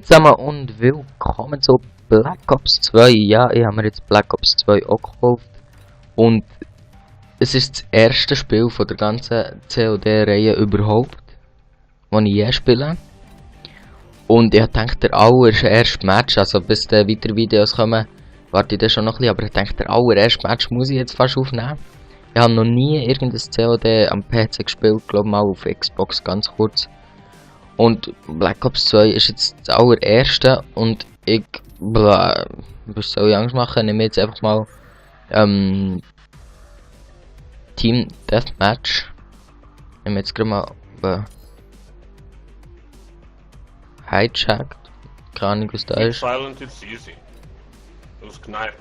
Zusammen und willkommen zu Black Ops 2. Ja, ich habe mir jetzt Black Ops 2 auch gekauft. Und es ist das erste Spiel von der ganzen COD-Reihe überhaupt, das ich je spiele. Und ich denke, der allererste Match, also bis die weiteren Videos kommen, warte ich dann schon noch ein bisschen, aber ich denke, der allererste Match muss ich jetzt fast aufnehmen. Ich habe noch nie irgendein COD am PC gespielt, glaube mal auf Xbox ganz kurz. Und Black Ops 2 ist jetzt das allererste und ich, was soll ich Angst machen, nehme jetzt einfach mal Team Deathmatch. Ich nehme jetzt gerade mal hijacked, keine Ahnung was da ist. Silent, it's easy. Those knife.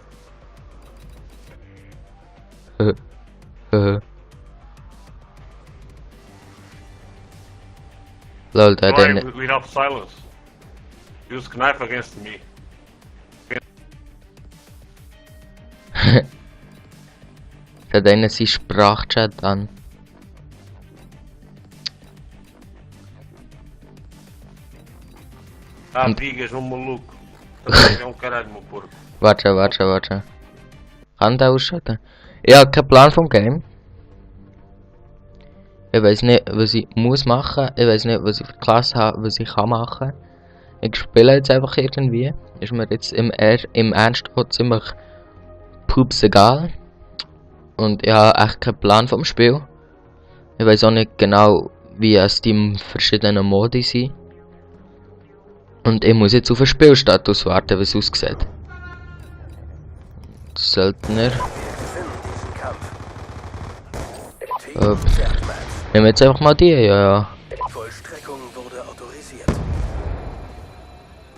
Lol, da Why hat we have silence. Use knife against me. einen seinen Sprachchat an. Ah, digas um maluco. É caralho, meu porco. Warte. Kann der ausschalten? Ich habe keinen Plan vom Game. Ich weiß nicht, was ich muss machen. Ich weiß nicht, was ich für Klasse habe, was ich kann machen. Ich spiele jetzt einfach irgendwie. Ist mir jetzt im Ernst auch ziemlich pups egal. Und ich habe echt keinen Plan vom Spiel. Ich weiß auch nicht genau, wie es die verschiedenen Modi sind. Und ich muss jetzt auf den Spielstatus warten, wie es aussieht. Söldner. Nehmen wir jetzt einfach mal die, ja. Vollstreckung wurde autorisiert.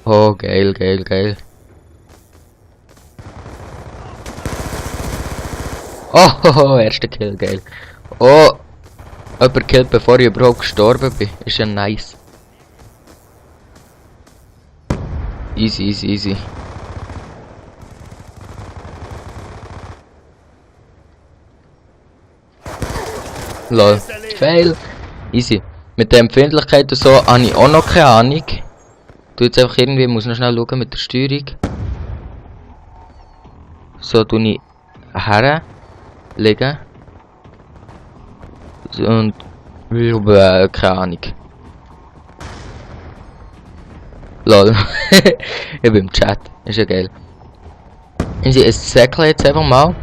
Oh, geil. Oh, erster Kill, geil. Oh, jemand killt bevor ich überhaupt gestorben bin. Ist ja nice. Easy. Lol. Fail. Easy. Mit der Empfindlichkeit und so habe ich auch noch keine Ahnung. Du jetzt einfach irgendwie, muss noch schnell schauen mit der Steuerung. So tue ich herlegen. Und keine Ahnung. Lol. Ich bin im Chat. Ist ja geil. Ich säckle jetzt einfach mal.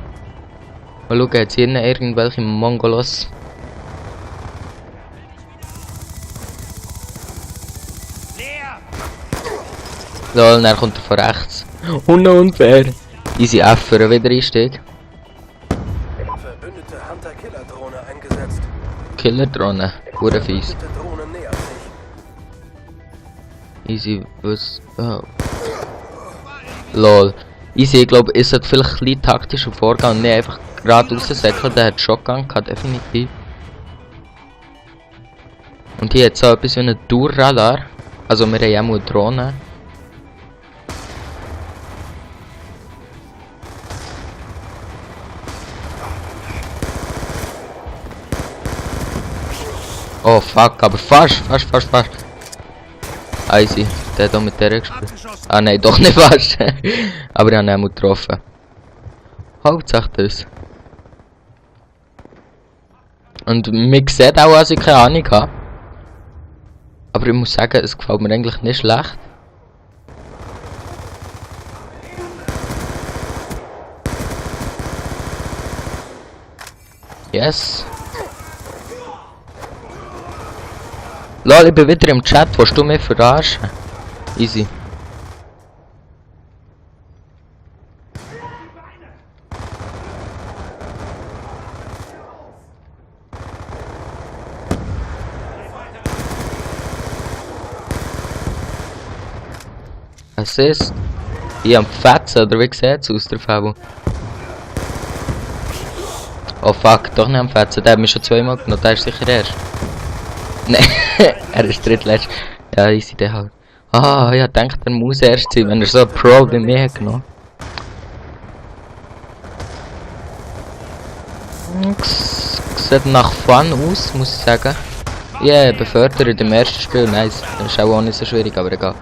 Mal schauen, jetzt hier irgendwelche Mongolos. Lol, dann kommt er von rechts. Unfair. Easy F für einen Wiedereinstieg. Verbündete Hunter-Killer-Drohne eingesetzt. Killer-Drohne. Hure fies. Verbündete Drohne nähert sich. Easy, was... Oh. Lol. Easy, ich glaube, es sollte vielleicht ein bisschen taktischer vorgehen und nicht einfach gerade raussäckeln. Der hat Shotgun gehabt, definitiv. Und hier hat so etwas wie ein Durradar. Also wir haben ja auch eine Drohne. Oh fuck, aber fast. Easy, der hat auch mit der gespielt. Ah nein, doch nicht fast. Aber ich habe ihn auch getroffen. Hauptsache das. Und man sieht auch, dass ich keine Ahnung habe. Aber ich muss sagen, es gefällt mir eigentlich nicht schlecht. Yes. Lol, ich bin wieder im Chat, willst du mich verarschen? Easy. Assist. Ich am Fetzen, oder wie sieht es aus der Fabel? Oh fuck, doch nicht am Fetzen, der hat mich schon zweimal genommen, der ist sicher erst. Nein, er ist drittletzt. Ja, easy, der halt. Ah, ich denke, der muss erst sein, wenn er so ein Pro wie mich hat genommen. Sieht nach Fun aus, muss ich sagen. Ja, befördert im ersten Spiel, nice. Das ist auch nicht so schwierig, aber egal.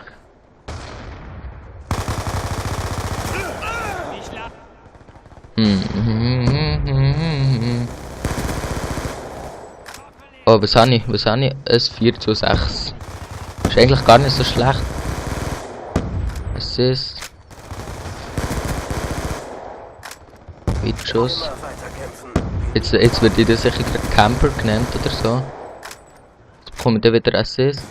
Oh, was habe ich? Was habe ich? Ein 4:6. Ist eigentlich gar nicht so schlecht. Assist. Weitschuss. Immer weiterkämpfen. Jetzt wird ich sicher gerade Camper genannt oder so. Jetzt bekomme ich dann wieder Assist.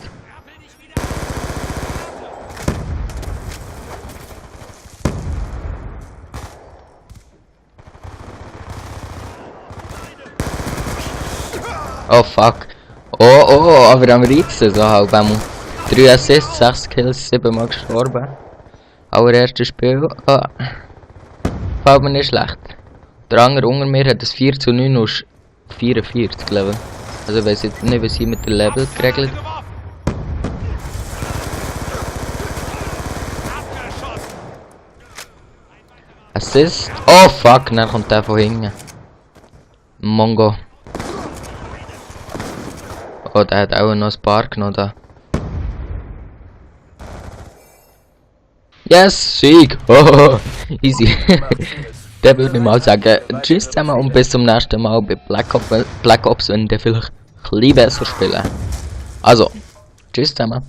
Oh fuck. Oh, aber am Reizen so halb einmal. 3 Assists, 6 Kills, 7 Mal gestorben. Allererstes Spiel. Ah. Fällt mir nicht schlecht. Der andere unter mir hat das 4:9 und ist 44 glaube ich. Also weiss ich nicht, was sie mit dem Level geregelt. Assist. Oh fuck, dann kommt der von hinten. Mongo. Oh, der hat auch noch ein paar genommen da. Yes, Sieg! Oh, easy. Dann würde ich mal sagen, tschüss zusammen und bis zum nächsten Mal bei Black Ops, wenn der vielleicht ein bisschen besser spielen. Also, tschüss zusammen.